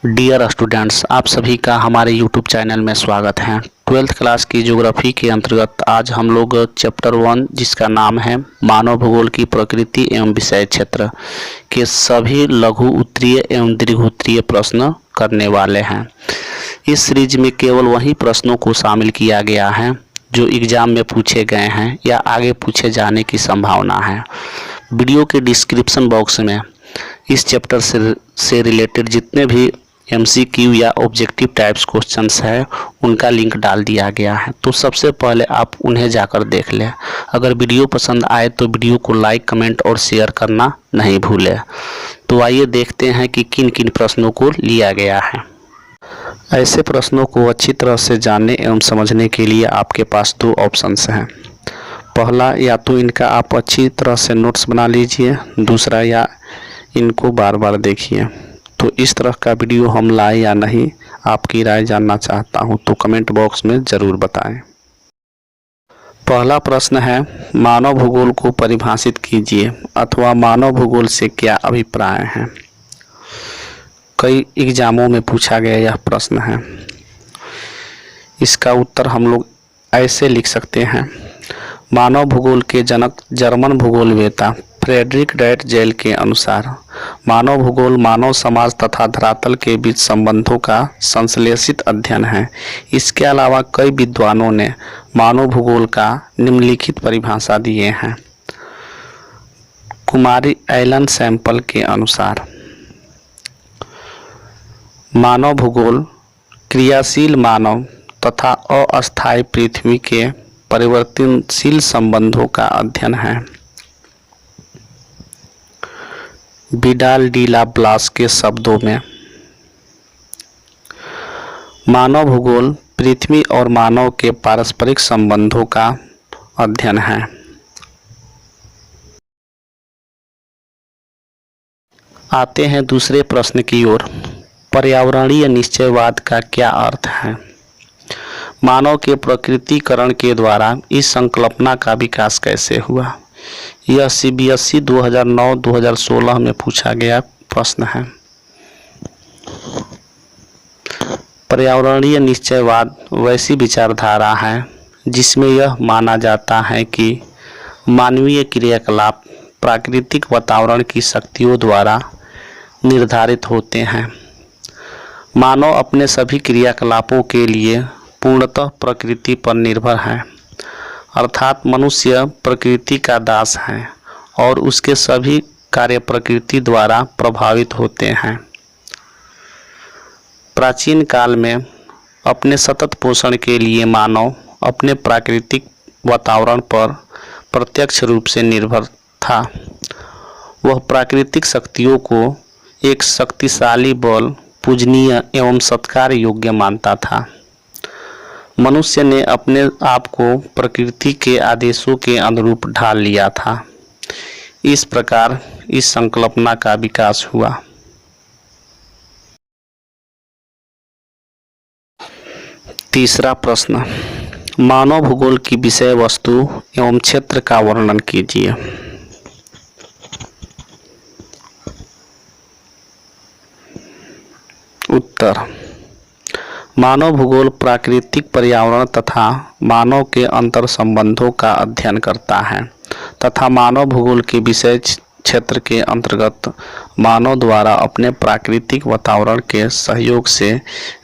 Dear students, आप सभी का हमारे यूट्यूब चैनल में स्वागत है। 12th क्लास की ज्योग्राफी के अंतर्गत आज हम लोग चैप्टर 1 जिसका नाम है मानव भूगोल की प्रकृति एवं विषय क्षेत्र के सभी लघु उत्तरीय एवं दीर्घ उत्तरीय प्रश्न करने वाले हैं। इस सीरीज में केवल वही प्रश्नों को शामिल किया गया है जो एग्जाम में पूछे गए हैं या आगे पूछे जाने की संभावना है। वीडियो के डिस्क्रिप्शन बॉक्स में इस चैप्टर से रिलेटेड जितने भी MCQ या ऑब्जेक्टिव टाइप्स क्वेश्चंस है उनका लिंक डाल दिया गया है, तो सबसे पहले आप उन्हें जाकर देख लें। अगर वीडियो पसंद आए तो वीडियो को लाइक, कमेंट और शेयर करना नहीं भूलें। तो आइए देखते हैं कि किन किन प्रश्नों को लिया गया है। ऐसे प्रश्नों को अच्छी तरह से जानने एवं समझने के लिए आपके पास दो ऑप्शंस हैं। पहला, या तो इनका आप अच्छी तरह से नोट्स बना लीजिए, दूसरा या इनको बार बार देखिए। तो इस तरह का वीडियो हम लाए या नहीं, आपकी राय जानना चाहता हूं, तो कमेंट बॉक्स में ज़रूर बताएं। पहला प्रश्न है, मानव भूगोल को परिभाषित कीजिए अथवा मानव भूगोल से क्या अभिप्राय है। कई एग्जामों में पूछा गया यह प्रश्न है। इसका उत्तर हम लोग ऐसे लिख सकते हैं। मानव भूगोल के जनक जर्मन भूगोलवेत्ता फ्रेडरिक डैटजेल के अनुसार मानव भूगोल मानव समाज तथा धरातल के बीच संबंधों का संश्लेषित अध्ययन है। इसके अलावा कई विद्वानों ने मानव भूगोल का निम्नलिखित परिभाषा दिए हैं। कुमारी एलन सैंपल के अनुसार मानव भूगोल क्रियाशील मानव तथा अस्थायी पृथ्वी के परिवर्तनशील संबंधों का अध्ययन है। विडाल डी ला ब्लास के शब्दों में, मानव भूगोल पृथ्वी और मानव के पारस्परिक संबंधों का अध्ययन है। आते हैं दूसरे प्रश्न की ओर। पर्यावरणीय निश्चयवाद का क्या अर्थ है। मानव के प्रकृतिकरण के द्वारा इस संकल्पना का विकास कैसे हुआ। यह CBSE 2009-2016 में पूछा गया प्रश्न है। पर्यावरणीय निश्चयवाद वैसी विचारधारा है जिसमें यह माना जाता है कि मानवीय क्रियाकलाप प्राकृतिक वातावरण की शक्तियों द्वारा निर्धारित होते हैं। मानव अपने सभी क्रियाकलापों के लिए पूर्णतः प्रकृति पर निर्भर है, अर्थात मनुष्य प्रकृति का दास है और उसके सभी कार्य प्रकृति द्वारा प्रभावित होते हैं। प्राचीन काल में अपने सतत पोषण के लिए मानव अपने प्राकृतिक वातावरण पर प्रत्यक्ष रूप से निर्भर था। वह प्राकृतिक शक्तियों को एक शक्तिशाली बल, पूजनीय एवं सत्कार योग्य मानता था। मनुष्य ने अपने आप को प्रकृति के आदेशों के अनुरूप ढाल लिया था। इस प्रकार इस संकल्पना का विकास हुआ। तीसरा प्रश्न, मानव भूगोल की विषय वस्तु एवं क्षेत्र का वर्णन कीजिए। उत्तर, मानव भूगोल प्राकृतिक पर्यावरण तथा मानव के अंतर संबंधों का अध्ययन करता है तथा मानव भूगोल के विषय क्षेत्र के अंतर्गत मानव द्वारा अपने प्राकृतिक वातावरण के सहयोग से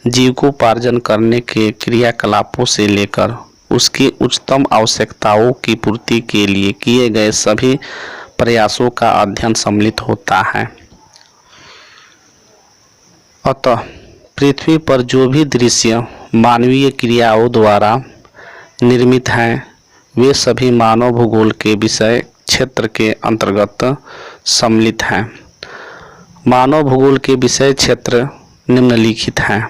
जीविकोपार्जन करने के क्रियाकलापों से लेकर उसकी उच्चतम आवश्यकताओं की पूर्ति के लिए किए गए सभी प्रयासों का अध्ययन सम्मिलित होता है। अतः पृथ्वी पर जो भी दृश्य मानवीय क्रियाओं द्वारा निर्मित हैं, वे सभी मानव भूगोल के विषय क्षेत्र के अंतर्गत सम्मिलित हैं। मानव भूगोल के विषय क्षेत्र निम्नलिखित हैं।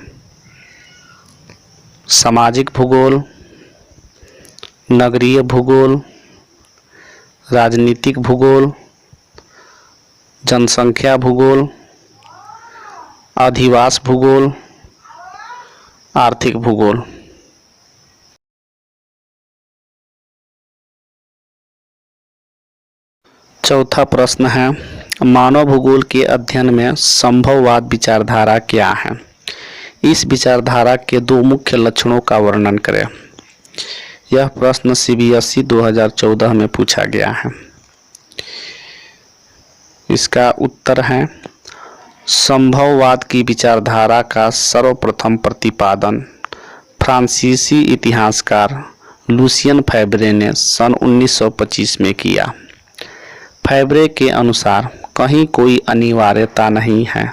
सामाजिक भूगोल, नगरीय भूगोल, राजनीतिक भूगोल, जनसंख्या भूगोल, अधिवास भूगोल, आर्थिक भूगोल। चौथा प्रश्न है, मानव भूगोल के अध्ययन में संभववाद विचारधारा क्या है? इस विचारधारा के दो मुख्य लक्षणों का वर्णन करें। यह प्रश्न CBSE 2014 में पूछा गया है। इसका उत्तर है संभववाद की विचारधारा का सर्वप्रथम प्रतिपादन फ्रांसीसी इतिहासकार लुसियन फैब्रे ने सन 1925 में किया। फैब्रे के अनुसार कहीं कोई अनिवार्यता नहीं है,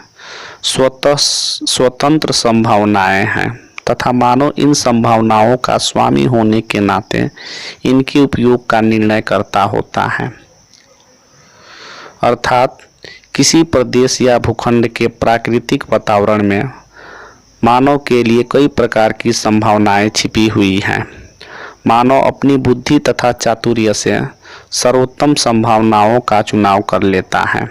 स्वतंत्र संभावनाएं हैं तथा मानव इन संभावनाओं का स्वामी होने के नाते इनके उपयोग का निर्णय करता होता है। अर्थात किसी प्रदेश या भूखंड के प्राकृतिक वातावरण में मानव के लिए कई प्रकार की संभावनाएं छिपी हुई हैं। मानव अपनी बुद्धि तथा चातुर्य से सर्वोत्तम संभावनाओं का चुनाव कर लेता है।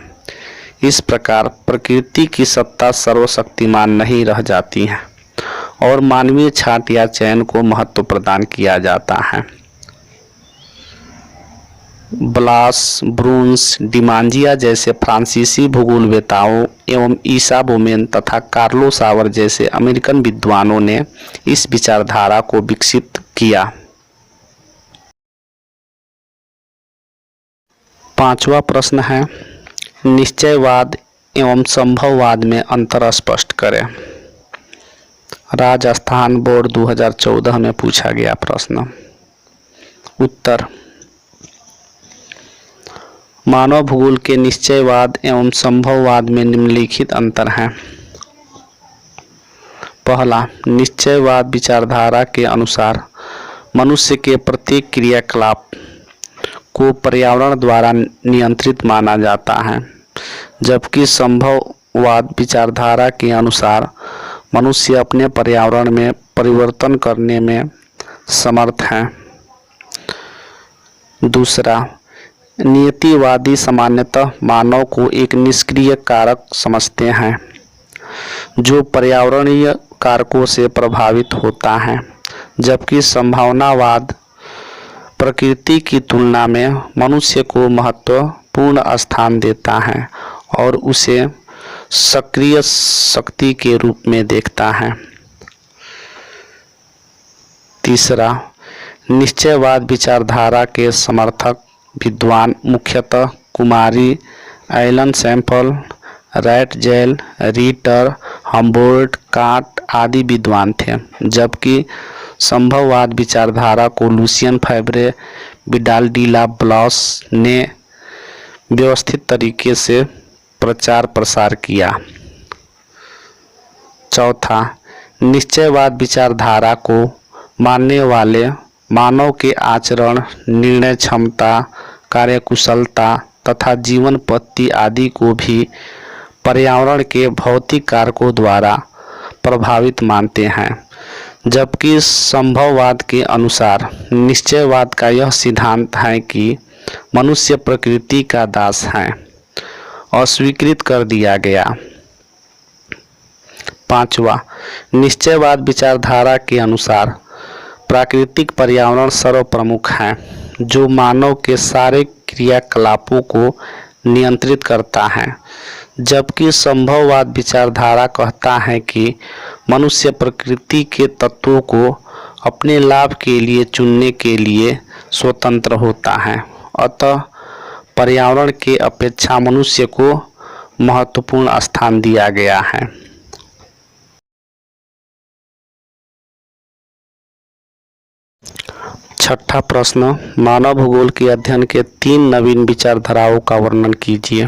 इस प्रकार प्रकृति की सत्ता सर्वशक्तिमान नहीं रह जाती है और मानवीय छांट या चयन को महत्व प्रदान किया जाता है। ब्लास, ब्रून्स, डिमांजिया जैसे फ्रांसीसी भूगोलवेताओं एवं ईसा बोमेन तथा कार्लो सावर जैसे अमेरिकन विद्वानों ने इस विचारधारा को विकसित किया। पांचवा प्रश्न है निश्चयवाद एवं संभववाद में अंतर स्पष्ट करें। राजस्थान बोर्ड 2014 में पूछा गया प्रश्न। उत्तर मानव भूगोल के निश्चयवाद एवं संभववाद में निम्नलिखित अंतर हैं। पहला, निश्चयवाद विचारधारा के अनुसार मनुष्य के प्रत्येक क्रियाकलाप को पर्यावरण द्वारा नियंत्रित माना जाता है, जबकि संभववाद विचारधारा के अनुसार मनुष्य अपने पर्यावरण में परिवर्तन करने में समर्थ है। दूसरा, नियतिवादी सामान्यतः मानव को एक निष्क्रिय कारक समझते हैं जो पर्यावरणीय कारकों से प्रभावित होता है, जबकि संभावनावाद प्रकृति की तुलना में मनुष्य को महत्वपूर्ण स्थान देता है और उसे सक्रिय शक्ति के रूप में देखता है। तीसरा, निश्चयवाद विचारधारा के समर्थक विद्वान मुख्यतः कुमारी, Ellen Semple, Ratzel, Ritter, Humboldt, Kant आदि विद्वान थे, जबकि संभववाद विचारधारा को Lucien Febvre, Vidal de la Blache ने व्यवस्थित तरीके से प्रचार प्रसार किया। चौथा, निश्चयवाद विचारधारा को मानने वाले मानव के आचरण, निर्णय क्षमता, कार्यकुशलता तथा जीवन पद्धति आदि को भी पर्यावरण के भौतिक कारकों द्वारा प्रभावित मानते हैं, जबकि संभववाद के अनुसार निश्चयवाद का यह सिद्धांत है कि मनुष्य प्रकृति का दास है, अस्वीकृत कर दिया गया। पांचवा, निश्चयवाद विचारधारा के अनुसार प्राकृतिक पर्यावरण सर्वप्रमुख है जो मानव के सारे क्रियाकलापों को नियंत्रित करता है, जबकि संभववाद विचारधारा कहता है कि मनुष्य प्रकृति के तत्वों को अपने लाभ के लिए चुनने के लिए स्वतंत्र होता है। अतः पर्यावरण के अपेक्षा मनुष्य को महत्वपूर्ण स्थान दिया गया है। छठा प्रश्न, मानव भूगोल के अध्ययन के 3 नवीन विचारधाराओं का वर्णन कीजिए।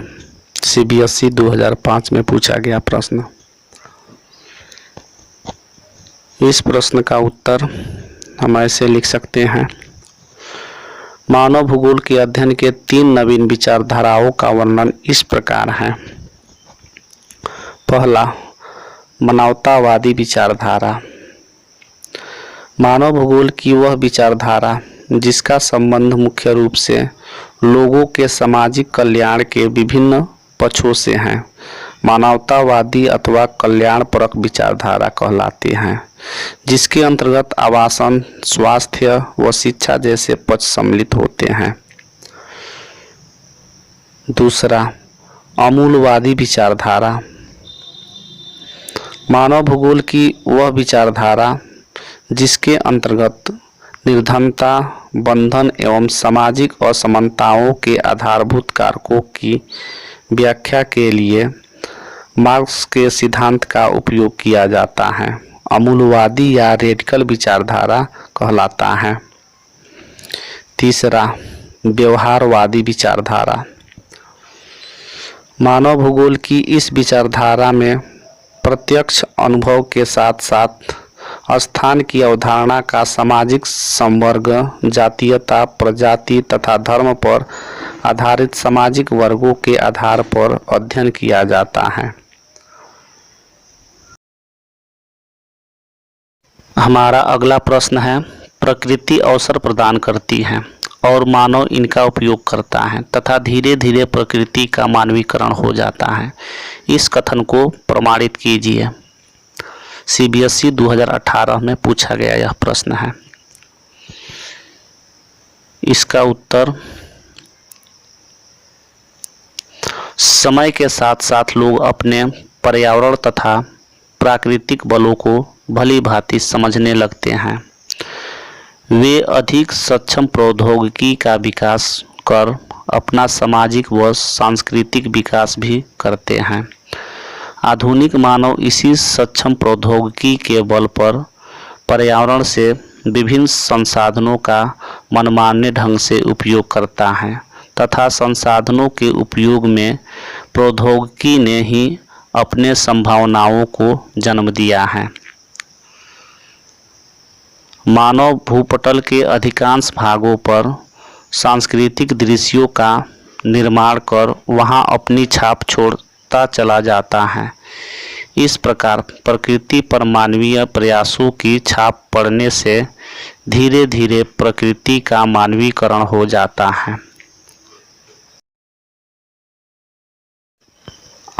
CBSE 2005 में पूछा गया प्रश्न। इस प्रश्न का उत्तर हम ऐसे लिख सकते हैं। मानव भूगोल के अध्ययन के 3 नवीन विचारधाराओं का वर्णन इस प्रकार है। पहला, मानवतावादी विचारधारा। मानव भूगोल की वह विचारधारा जिसका संबंध मुख्य रूप से लोगों के सामाजिक कल्याण के विभिन्न पक्षों से है, मानवतावादी अथवा कल्याणपरक विचारधारा कहलाती है, जिसके अंतर्गत आवासन, स्वास्थ्य व शिक्षा जैसे पक्ष सम्मिलित होते हैं। दूसरा, अमूलवादी विचारधारा। मानव भूगोल की वह विचारधारा जिसके अंतर्गत निर्धनता, बंधन एवं सामाजिक असमानताओं के आधारभूत कारकों की व्याख्या के लिए मार्क्स के सिद्धांत का उपयोग किया जाता है, अमूलवादी या रेडिकल विचारधारा कहलाता है। तीसरा, व्यवहारवादी विचारधारा। मानव भूगोल की इस विचारधारा में प्रत्यक्ष अनुभव के साथ साथ स्थान की अवधारणा का सामाजिक संवर्ग, जातीयता, प्रजाति तथा धर्म पर आधारित सामाजिक वर्गों के आधार पर अध्ययन किया जाता है। हमारा अगला प्रश्न है, प्रकृति अवसर प्रदान करती है और मानव इनका उपयोग करता है तथा धीरे धीरे प्रकृति का मानवीकरण हो जाता है। इस कथन को प्रमाणित कीजिए। CBSE 2018 में पूछा गया यह प्रश्न है। इसका उत्तर, समय के साथ साथ लोग अपने पर्यावरण तथा प्राकृतिक बलों को भली भांति समझने लगते हैं। वे अधिक सक्षम प्रौद्योगिकी का विकास कर अपना सामाजिक व सांस्कृतिक विकास भी करते हैं। आधुनिक मानव इसी सक्षम प्रौद्योगिकी के बल पर पर्यावरण से विभिन्न संसाधनों का मनमाने ढंग से उपयोग करता है तथा संसाधनों के उपयोग में प्रौद्योगिकी ने ही अपने संभावनाओं को जन्म दिया है। मानव भूपटल के अधिकांश भागों पर सांस्कृतिक दृश्यों का निर्माण कर वहां अपनी छाप छोड़ता चला जाता है। इस प्रकार प्रकृति पर मानवीय प्रयासों की छाप पड़ने से धीरे धीरे प्रकृति का मानवीकरण हो जाता है।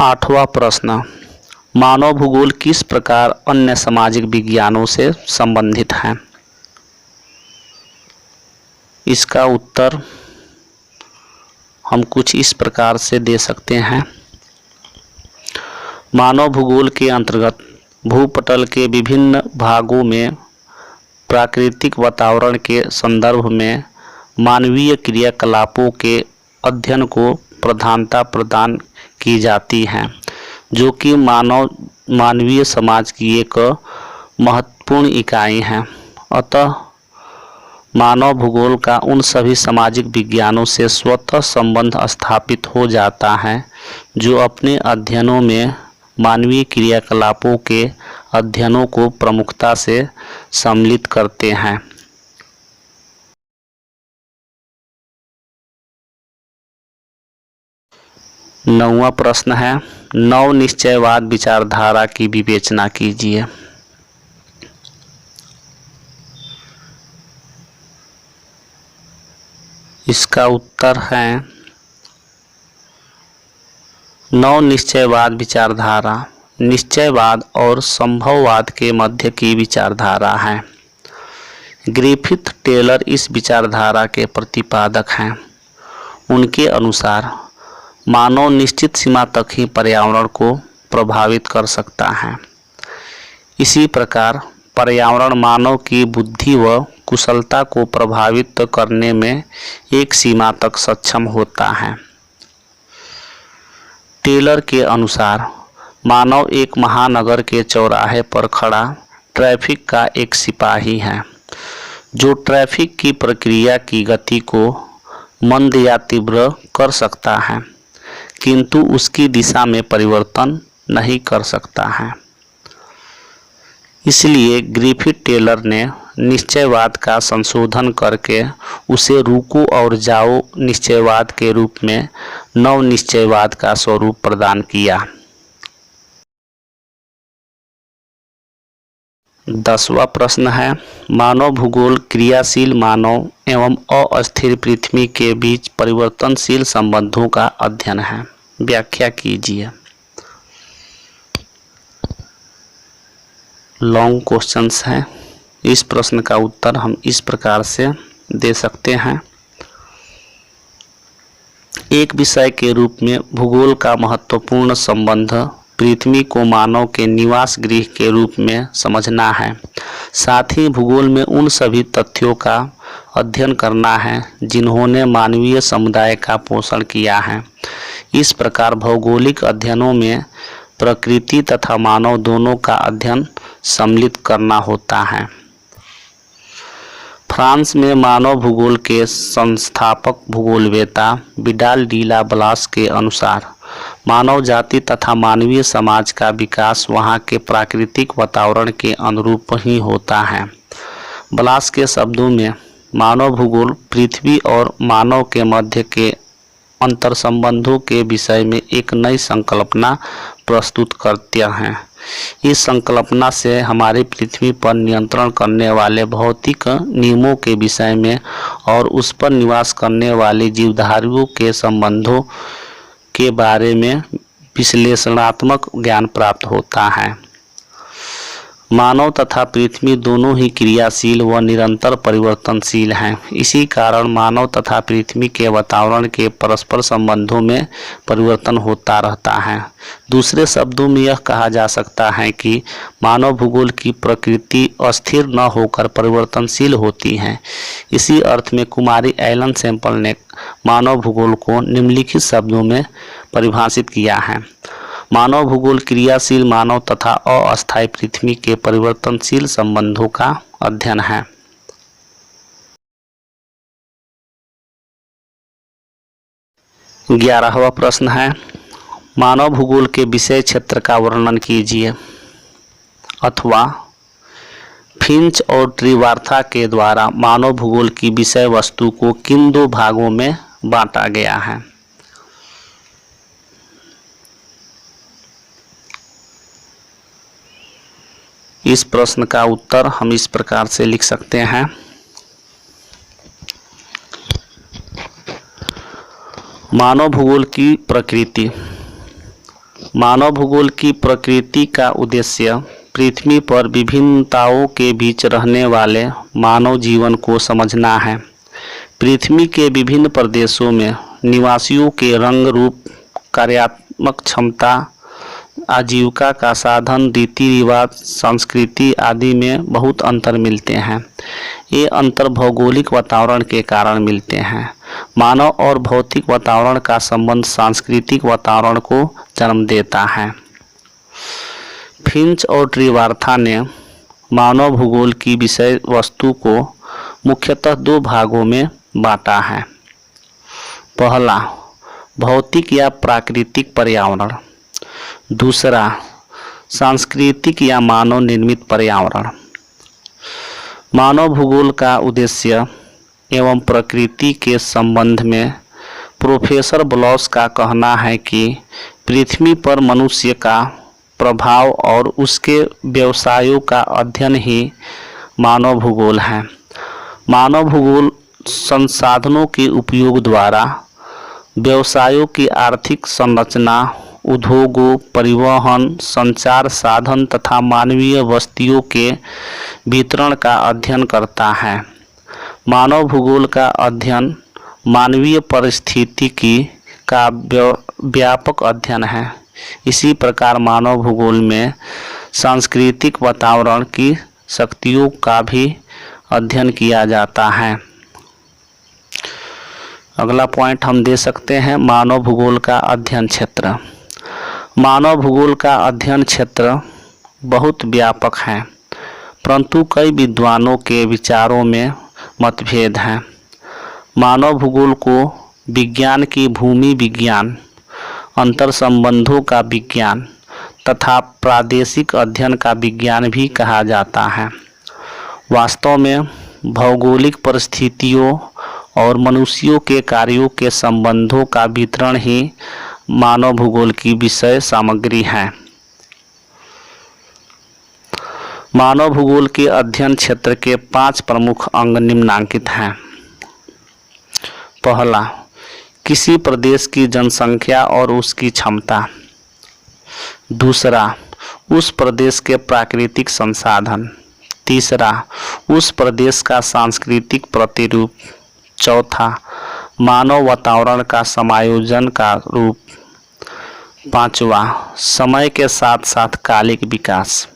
8वां प्रश्न, मानव भूगोल किस प्रकार अन्य सामाजिक विज्ञानों से संबंधित है? इसका उत्तर हम कुछ इस प्रकार से दे सकते हैं। मानव भूगोल के अंतर्गत भूपटल के विभिन्न भागों में प्राकृतिक वातावरण के संदर्भ में मानवीय क्रियाकलापों के अध्ययन को प्रधानता प्रदान की जाती है, जो कि मानवीय समाज की एक महत्वपूर्ण इकाई है। अतः मानव भूगोल का उन सभी सामाजिक विज्ञानों से स्वतः संबंध स्थापित हो जाता है जो अपने अध्ययनों में मानवीय क्रियाकलापों के अध्ययनों को प्रमुखता से सम्मिलित करते हैं। नौवां प्रश्न है, नव निश्चयवाद विचारधारा की विवेचना कीजिए। इसका उत्तर है, नव निश्चयवाद विचारधारा निश्चयवाद और संभववाद के मध्य की विचारधारा है। ग्रिफिथ टेलर इस विचारधारा के प्रतिपादक हैं। उनके अनुसार मानव निश्चित सीमा तक ही पर्यावरण को प्रभावित कर सकता है। इसी प्रकार पर्यावरण मानव की बुद्धि व कुशलता को प्रभावित करने में एक सीमा तक सक्षम होता है। टेलर के अनुसार मानव एक महानगर के चौराहे पर खड़ा ट्रैफिक का एक सिपाही है, जो ट्रैफिक की प्रक्रिया की गति को मंद या तीव्र कर सकता है, किंतु उसकी दिशा में परिवर्तन नहीं कर सकता है। इसलिए ग्रिफिथ टेलर ने निश्चयवाद का संशोधन करके उसे रुको और जाओ निश्चयवाद के रूप में नव निश्चयवाद का स्वरूप प्रदान किया। 10वां प्रश्न है, मानव भूगोल क्रियाशील मानव एवं अस्थिर पृथ्वी के बीच परिवर्तनशील संबंधों का अध्ययन है। व्याख्या कीजिए। लॉन्ग क्वेश्चंस है। इस प्रश्न का उत्तर हम इस प्रकार से दे सकते हैं एक विषय के रूप में भूगोल का महत्वपूर्ण संबंध पृथ्वी को मानव के निवास गृह के रूप में समझना है। साथ ही भूगोल में उन सभी तथ्यों का अध्ययन करना है जिन्होंने मानवीय समुदाय का पोषण किया है। इस प्रकार भौगोलिक अध्ययनों में प्रकृति तथा मानव दोनों का अध्ययन सम्मिलित करना होता है। फ्रांस में मानव भूगोल के संस्थापक भूगोलवेत्ता विडाल डी ला ब्लास के अनुसार मानव जाति तथा मानवीय समाज का विकास वहाँ के प्राकृतिक वातावरण के अनुरूप ही होता है। ब्लास के शब्दों में मानव भूगोल पृथ्वी और मानव के मध्य के अंतर संबंधों के विषय में एक नई संकल्पना प्रस्तुत करते हैं। इस संकल्पना से हमारी पृथ्वी पर नियंत्रण करने वाले भौतिक नियमों के विषय में और उस पर निवास करने वाले जीवधारियों के संबंधों के बारे में विश्लेषणात्मक ज्ञान प्राप्त होता है। मानव तथा पृथ्वी दोनों ही क्रियाशील व निरंतर परिवर्तनशील हैं। इसी कारण मानव तथा पृथ्वी के वातावरण के परस्पर संबंधों में परिवर्तन होता रहता है। दूसरे शब्दों में यह कहा जा सकता है कि मानव भूगोल की प्रकृति अस्थिर न होकर परिवर्तनशील होती है। इसी अर्थ में कुमारी एलन सैंपल ने मानव भूगोल को निम्नलिखित शब्दों में परिभाषित किया है। मानव भूगोल क्रियाशील मानव तथा अस्थायी पृथ्वी के परिवर्तनशील संबंधों का अध्ययन है। 11वां प्रश्न है, मानव भूगोल के विषय क्षेत्र का वर्णन कीजिए। अथवा फिंच और ट्रिवार्था के द्वारा मानव भूगोल की विषय वस्तु को किन दो भागों में बांटा गया है। इस प्रश्न का उत्तर हम इस प्रकार से लिख सकते हैं। मानव भूगोल की प्रकृति। मानव भूगोल की प्रकृति का उद्देश्य पृथ्वी पर विभिन्नताओं के बीच रहने वाले मानव जीवन को समझना है। पृथ्वी के विभिन्न प्रदेशों में निवासियों के रंग, रूप, कार्यात्मक क्षमता, आजीविका का साधन, रीति रिवाज, संस्कृति आदि में बहुत अंतर मिलते हैं। ये अंतर भौगोलिक वातावरण के कारण मिलते हैं। मानव और भौतिक वातावरण का संबंध सांस्कृतिक वातावरण को जन्म देता है। फिंच और ट्रिवार्था ने मानव भूगोल की विषय वस्तु को मुख्यतः दो भागों में बांटा है। पहला, भौतिक या प्राकृतिक पर्यावरण। दूसरा, सांस्कृतिक या मानव निर्मित पर्यावरण। मानव भूगोल का उद्देश्य एवं प्रकृति के संबंध में प्रोफेसर ब्लॉस का कहना है कि पृथ्वी पर मनुष्य का प्रभाव और उसके व्यवसायों का अध्ययन ही मानव भूगोल है। मानव भूगोल संसाधनों के उपयोग द्वारा व्यवसायों की आर्थिक संरचना, उद्योगों, परिवहन, संचार साधन तथा मानवीय बस्तियों के वितरण का अध्ययन करता है। मानव भूगोल का अध्ययन मानवीय पारिस्थितिकी का व्यापक अध्ययन है। इसी प्रकार मानव भूगोल में सांस्कृतिक वातावरण की शक्तियों का भी अध्ययन किया जाता है। अगला पॉइंट हम दे सकते हैं, मानव भूगोल का अध्ययन क्षेत्र। मानव भूगोल का अध्ययन क्षेत्र बहुत व्यापक है, परंतु कई विद्वानों के विचारों में मतभेद हैं। मानव भूगोल को विज्ञान की भूमि विज्ञान, अंतर संबंधों का विज्ञान तथा प्रादेशिक अध्ययन का विज्ञान भी कहा जाता है। वास्तव में भौगोलिक परिस्थितियों और मनुष्यों के कार्यों के संबंधों का वितरण ही मानव भूगोल की विषय सामग्री है। मानव भूगोल के अध्ययन क्षेत्र के 5 प्रमुख अंग निम्नांकित हैं। पहला, किसी प्रदेश की जनसंख्या और उसकी क्षमता। दूसरा, उस प्रदेश के प्राकृतिक संसाधन। तीसरा, उस प्रदेश का सांस्कृतिक प्रतिरूप। चौथा, मानव वातावरण का समायोजन का रूप। 5वां, समय के साथ साथ कालिक विकास।